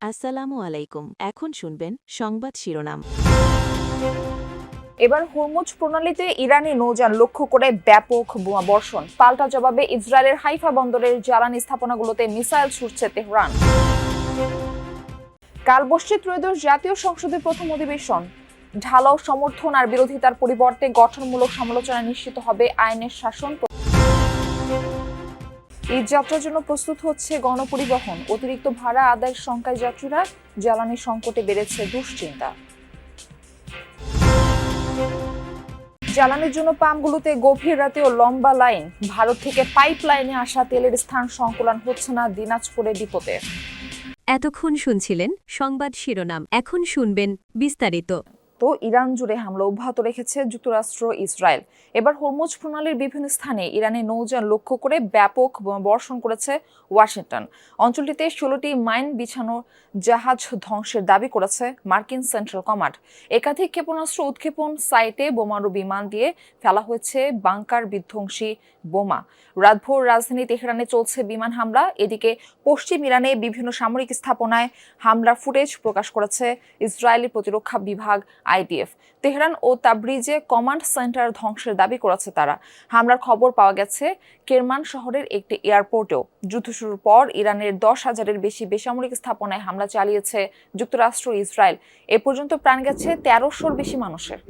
আসসালামু আলাইকুম। এখন শুনবেন সংবাদ শিরোনাম। এবার হরমুজ প্রণালীতে ইরানি নৌযান লক্ষ্য করে ব্যাপক বোমা বর্ষণ। পাল্টা জবাবে ইসরায়েলের হাইফা বন্দরের জ্বালানি স্থাপনাগুলোতে মিসাইল ছুড়ছে তেহরান। কাল বসছে ত্রয়োদশ জাতীয় সংসদের প্রথম অধিবেশন। ঢালাও সমর্থন আর বিরোধিতার পরিবর্তে গঠনমূলক সমালোচনা নিশ্চিত হবে আইনের শাসন। ঈদ যাত্রার জন্য প্রস্তুত হচ্ছে গণপরিবহন। অতিরিক্ত ভাড়া আদায়ের শঙ্কায় যাত্রীরা, জ্বালানি সংকটে বেড়েছে দুশ্চিন্তা। জ্বালানির জন্য পাম্পগুলোতে গভীর রাতেও লম্বা লাইন। ভারত থেকে পাইপ লাইনে আসা তেলের স্থান সংকুলান হচ্ছে না দিনাজপুরের ডিপোতে। এতক্ষণ শুনছিলেন সংবাদ শিরোনাম। এখন শুনবেন বিস্তারিত। তো ইরান জুড়ে হামলা অব্যাহত রেখেছে যুক্তরাষ্ট্র, ইসরায়েল। এবার হরমুজ প্রণালীর বিভিন্ন স্থানে ইরানের নৌযান লক্ষ্য করে ব্যাপক বর্ষণ করেছে ওয়াশিংটন। অঞ্চলটিতে 16টি মাইন বিছানো জাহাজ ধ্বংসের দাবি করেছে মার্কিন সেন্ট্রাল কমান্ড। একাধিক ক্ষেপণাস্ত্র উৎক্ষেপণ সাইটে বোমারু বিমান দিয়ে ফেলা হয়েছে বাংকার বিধ্বংসী বোমা। রাতভর রাজধানী তেহরানে চলছে বিমান হামলা। এদিকে পশ্চিম ইরানে বিভিন্ন সামরিক স্থাপনায় হামলার ফুটেজ প্রকাশ করেছে ইসরায়েলি প্রতিরক্ষা বিভাগ আইডিএফ। তেহরান ও তাবরিজে কমান্ড সেন্টার ধ্বংসের দাবি করেছে তারা। হামলার খবর পাওয়া গেছে কেরমান শহরের একটি এয়ারপোর্টেও। যুদ্ধ শুরুর পর ইরানের 10,000-এর বেশি বেসামরিক স্থাপনায় হামলা চালিয়েছে যুক্তরাষ্ট্র, ইসরায়েল। এ পর্যন্ত প্রাণ গেছে 1300-র বেশি মানুষের।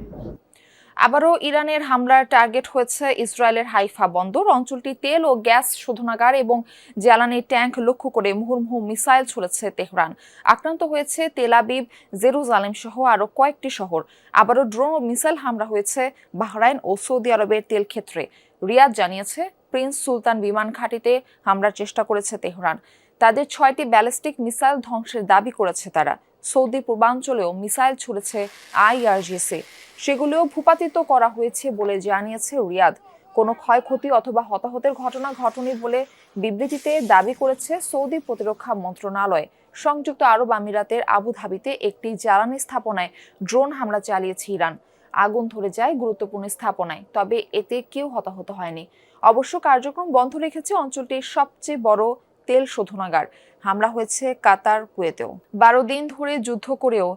আবারও ইরানের হামলার টার্গেট হয়েছে ইসরায়েলের হাইফা বন্দর। অঞ্চলটি তেল ও গ্যাস শোধনাগার এবং জ্বালানি ট্যাঙ্ক লক্ষ্য করে মুহুর্মুহু মিসাইল ছুড়েছে তেহরান। আক্রান্ত হয়েছে তেল আবিব, জেরুজালেম সহ আরও কয়েকটি শহর। আবারও ড্রোন ও মিসাইল হামলা হয়েছে বাহরাইন ও সৌদি আরবের তেল ক্ষেত্রে। রিয়াদ জানিয়েছে প্রিন্স সুলতান বিমান ঘাঁটিতে হামলার চেষ্টা করেছে তেহরান। তাদের 6টি ব্যালিস্টিক মিসাইল ধ্বংসের দাবি করেছে তারা। সৌদি পূর্বাঞ্চলেও মিসাইল ছুড়েছে আইআরজিসি। সেগুলোও ভূপাতিত করা হয়েছে বলে জানিয়েছে রিয়াদ। কোনো ক্ষয়ক্ষতি অথবা হতাহতের ঘটনা ঘটেনি বলে বিবৃতিতে দাবি করেছে সৌদি প্রতিরক্ষা মন্ত্রণালয়। সংযুক্ত আরব আমিরাতের আবুধাবিতে একটি জ্বালানি স্থাপনায় ড্রোন হামলা চালিয়েছে ইরান। আগুন ধরে যায় গুরুত্বপূর্ণ স্থাপনায়, তবে এতে কেউ হতাহত হয়নি। অবশ্য কার্যক্রম বন্ধ রেখেছে অঞ্চলটির সবচেয়ে বড় তেল শোধনাগার। হামলা হয়েছে কাতার, কুয়েতেও। 12 দিন ধরে যুদ্ধ করেও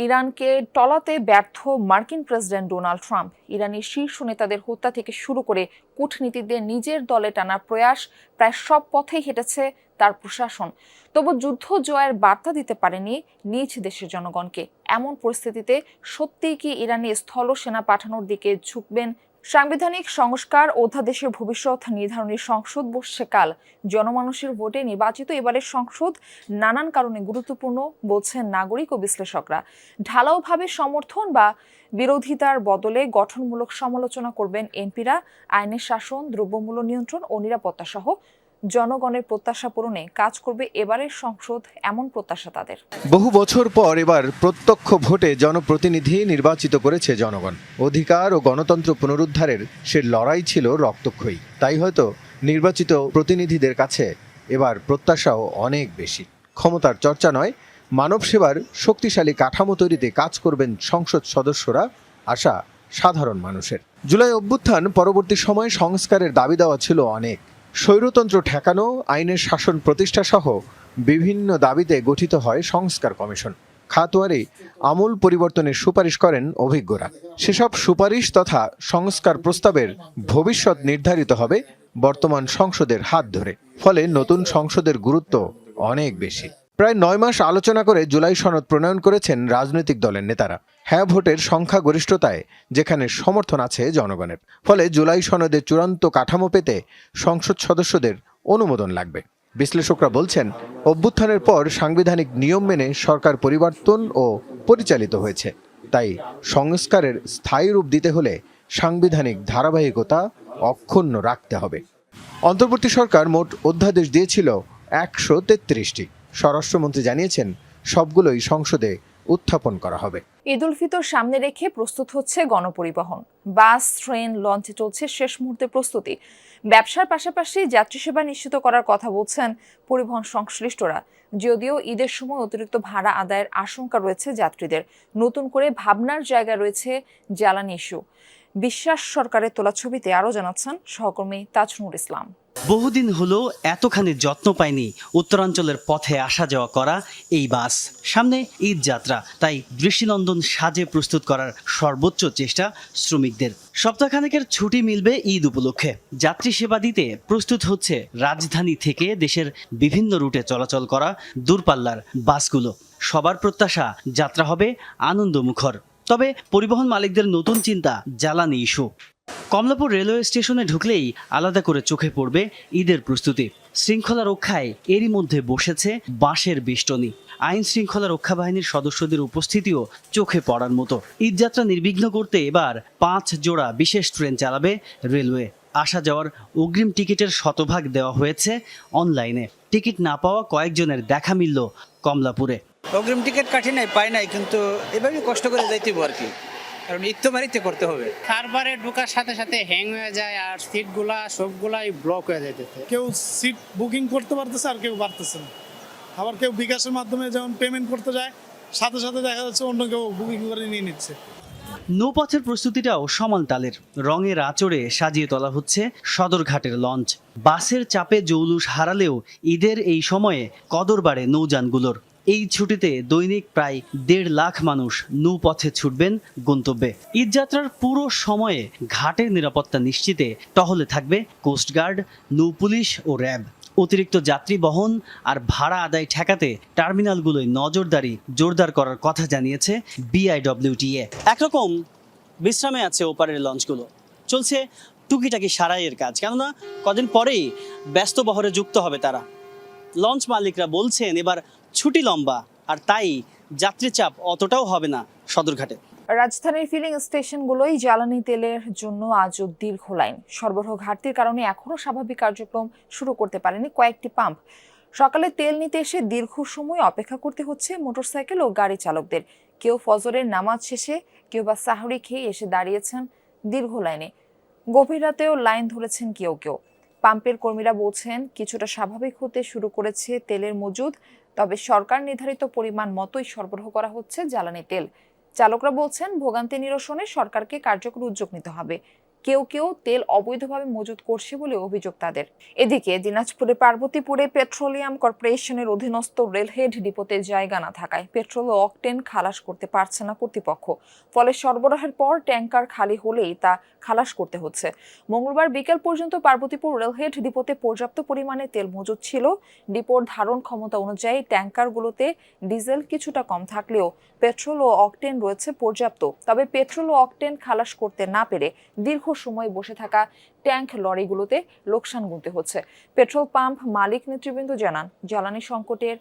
ইরানকে টলাতে ব্যর্থ মার্কিন প্রেসিডেন্ট ডোনাল্ড ট্রাম্প। ইরানি শীর্ষ নেতাদের হত্যা থেকে শুরু করে কূটনীতিকদের নিজের দলে টানার প্রয়াস, প্রায় সব পথেই হেঁটেছে তার প্রশাসন। তবু যুদ্ধ জয়ের বার্তা দিতে পারেনি নিজ দেশের জনগণকে। এমন পরিস্থিতিতে সত্যিই কি ইরানি স্থল সেনা পাঠানোর দিকে ঝুঁকবেন? সাংবিধানিক সংস্কার অধ্যাদেশের ভবিষ্যৎ নির্ধারণী সংসদ বসছে কাল। জনমানুষের ভোটে নির্বাচিত এবারের সংসদ নানান কারণে গুরুত্বপূর্ণ বলছেন নাগরিক ও বিশ্লেষকরা। ঢালাওভাবে সমর্থন বা বিরোধিতার বদলে গঠনমূলক সমালোচনা করবেন এমপিরা। আইনের শাসন, দ্রব্যমূল্য নিয়ন্ত্রণ ও নিরাপত্তা সহ জনগণের প্রত্যাশা পূরণে কাজ করবে এবারের সংসদ, এমন প্রত্যাশা তাদের। বহু বছর পর এবার প্রত্যক্ষ ভোটে জনপ্রতিনিধি নির্বাচিত করেছে জনগণ। অধিকার ও গণতন্ত্র পুনরুদ্ধারের সে লড়াই ছিল রক্তক্ষয়ী। তাই হয়তো নির্বাচিত প্রতিনিধিদের কাছে এবার প্রত্যাশাও অনেক বেশি। ক্ষমতার চর্চা নয়, মানব সেবার শক্তিশালী কাঠামো তৈরিতে কাজ করবেন সংসদ সদস্যরা, আশা সাধারণ মানুষের। জুলাই অভ্যুত্থান পরবর্তী সময়ে সংস্কারের দাবি দেওয়া ছিল অনেক। স্বৈরতন্ত্র ঠেকানো, আইনের শাসন প্রতিষ্ঠা সহ বিভিন্ন দাবিতে গঠিত হয় সংস্কার কমিশন। খাতোয়ারি আমূল পরিবর্তনের সুপারিশ করেন অভিজ্ঞরা। সেসব সুপারিশ তথা সংস্কার প্রস্তাবের ভবিষ্যৎ নির্ধারিত হবে বর্তমান সংসদের হাত ধরে। ফলে নতুন সংসদের গুরুত্ব অনেক বেশি। প্রায় 9 মাস আলোচনা করে জুলাই সনদ প্রণয়ন করেছেন রাজনৈতিক দলের নেতারা। হ্যাঁ ভোটের সংখ্যাগরিষ্ঠতায় যেখানে সমর্থন আছে জনগণের। ফলে জুলাই সনদে চূড়ান্ত কাঠামো পেতে সংসদ সদস্যদের অনুমোদন লাগবে। বিশ্লেষকরা বলছেন, অভ্যুত্থানের পর সাংবিধানিক নিয়ম মেনে সরকার পরিবর্তন ও পরিচালিত হয়েছে। তাই সংস্কারের স্থায়ী রূপ দিতে হলে সাংবিধানিক ধারাবাহিকতা অক্ষুণ্ণ রাখতে হবে। অন্তর্বর্তী সরকার মোট অধ্যাদেশ দিয়েছিল 133টি। স্বরাষ্ট্রমন্ত্রী জানিয়েছেন সবগুলোই সংসদে উত্থাপন করা হবে। ঈদ উল ফিতর সামনে রেখে প্রস্তুত হচ্ছে গণপরিবহন। বাস, ট্রেন, লঞ্চে চলছে শেষ মুহূর্তে প্রস্তুতি। ব্যবসার পাশাপাশি যাত্রী সেবা নিশ্চিত করার কথা বলছেন পরিবহন সংশ্লিষ্টরা। যদিও ঈদের সময় অতিরিক্ত ভাড়া আদায়ের আশঙ্কা রয়েছে যাত্রীদের। নতুন করে ভাবনার জায়গা রয়েছে জ্বালানি ইস্যু। বিশ্বাস সরকারের তোলা ছবিতে আরও জানাচ্ছেন সহকর্মী তাজনুর ইসলাম। বহুদিন হলো এতখানি যত্ন পায়নি উত্তরাঞ্চলের পথে আসা যাওয়া করা এই বাস। সামনে ঈদ যাত্রা, তাই দৃষ্টিনন্দন সাজে প্রস্তুত করার সর্বোচ্চ চেষ্টা শ্রমিকদের। সপ্তাহখানেকের ছুটি মিলবে ঈদ উপলক্ষে। যাত্রী সেবা দিতে প্রস্তুত হচ্ছে রাজধানী থেকে দেশের বিভিন্ন রুটে চলাচল করা দূরপাল্লার বাসগুলো। সবার প্রত্যাশা যাত্রা হবে আনন্দমুখর। তবে পরিবহন মালিকদের নতুন চিন্তা জ্বালানি ইস্যু। কমলাপুর রেলওয়ে স্টেশনে ঢুকলেই আলাদা করে চোখে পড়বে ঈদের প্রস্তুতি। শৃঙ্খলা রক্ষায় এরই মধ্যে বসেছে বাঁশের বেষ্টনী। আইন শৃঙ্খলা রক্ষা বাহিনীর সদস্যদের উপস্থিতিও চোখে পড়ার মতো। ঈদযাত্রা নির্বিঘ্ন করতে এবার 5 জোড়া বিশেষ ট্রেন চালাবে রেলওয়ে। আসা যাওয়ার অগ্রিম টিকিটের শতভাগ দেওয়া হয়েছে অনলাইনে। টিকিট না পাওয়া কয়েকজনের দেখা মিলল কমলাপুরে। অগ্রিম টিকিট কাটি নাই, পাই নাই, কিন্তু এভাবে কষ্ট করে যাইতে আর কি, কারণ ঈদ তো বাড়িতে করতে হবে। সার্ভারে ঢোকার সাথে সাথে হ্যাং হয়ে যায় আর সিটগুলা সবগুলাই ব্লক হয়ে যাইতেছে। কেউ সিট বুকিং করতে পারতেছে আর কেউ পারতেছে না। আবার কেউ বিকাশের মাধ্যমে যেমন পেমেন্ট করতে যায়, সাথে সাথে দেখা যাচ্ছে অন্য কেউ বুকিং করে নিয়ে নিচ্ছে। নৌপথের প্রস্তুতিটাও সমান তালের। রঙের আঁচড়ে সাজিয়ে তোলা হচ্ছে সদরঘাটের লঞ্চ। বাসের চাপে জৌলুস হারালেও ঈদের এই সময়ে কদর বাড়ে নৌযানগুলোর। এই ছুটিতে দৈনিক প্রায় 1.5 লাখ মানুষ নৌপথে ছুটবেন গন্তব্যে। ঈদযাত্রার পুরো সময়ে ঘাটের নিরাপত্তা নিশ্চিতে টহলে থাকবে কোস্টগার্ড, নৌপুলিশ ও র্যাব। অতিরিক্ত যাত্রী বহন আর ভাড়া আদায় ঠেকাতে টার্মিনালগুলোয় নজরদারি জোরদার করার কথা জানিয়েছে BIWTA। একরকম বিশ্রামে আছে ওপারের লঞ্চগুলো। চলছে টুকিটাকি সারাইয়ের কাজ, কেননা কদিন পরেই ব্যস্ত বহরে যুক্ত হবে তারা। লঞ্চ মালিকরা বলছেন এবার ছুটি লম্বা, আর তাই যাত্রী চাপ অতটাও হবে না সদরঘাটে। রাজধানীর ফিলিং স্টেশনগুলোই জ্বালানি তেলের জন্য আজও দীর্ঘ লাইন। সরবরাহ ঘাটতির কারণে এখনও স্বাভাবিক কার্যক্রম শুরু করতে পারেনি কয়েকটি পাম্প। সকালে তেল নিতে এসে দীর্ঘ সময় অপেক্ষা করতে হচ্ছে মোটরসাইকেল ও গাড়ি চালকদের। কেউ ফজরের নামাজ শেষে, কেউ বা সাহরি খেয়ে এসে দাঁড়িয়েছেন দীর্ঘ লাইনে। গভীর রাতেও লাইন ধরেছেন কেউ কেউ। পাম্পের কর্মীরা বলছেন কিছুটা স্বাভাবিক হতে শুরু করেছে তেলের মজুদ, তবে সরকার নির্ধারিত পরিমাণ মতোই সরবরাহ করা হচ্ছে জ্বালানি তেল। চালকরা বলছেন ভোগান্তি নিরসনে সরকারকে কার্যকর উদ্যোগ নিতে হবে। কেউ কেউ তেল অবৈধভাবে মজুত করছে বলে অভিযোগ তাদের। এদিকে দিনাজপুরের পার্বতীপুরে পেট্রোলিয়াম কর্পোরেশনের অধীনস্থ রেলহেড ডিপোতে জায়গা না থাকায় পেট্রোল ও অকটেন খালাস করতে পারছে না কর্তৃপক্ষ। ফলে সরবরাহের পর ট্যাঙ্কার খালি হলেই তা খালাস করতে হচ্ছে। মঙ্গলবার বিকেল পর্যন্ত পার্বতীপুর রেলহেড ডিপোতে পর্যাপ্ত পরিমাণে তেল মজুত ছিল। ডিপোর ধারণ ক্ষমতা অনুযায়ী ট্যাঙ্কারগুলোতে ডিজেল কিছুটা কম থাকলেও পেট্রোল ও অকটেন রয়েছে পর্যাপ্ত। তবে পেট্রোল ও অকটেন খালাস করতে না পেরে দীর্ঘ সময় বসে থাকা ট্যাঙ্ক লরিগুলোতে লোকসান গুনতে হচ্ছে। পেট্রোল পাম্প মালিক নেতৃবৃন্দ জানান জ্বালানি সংকটের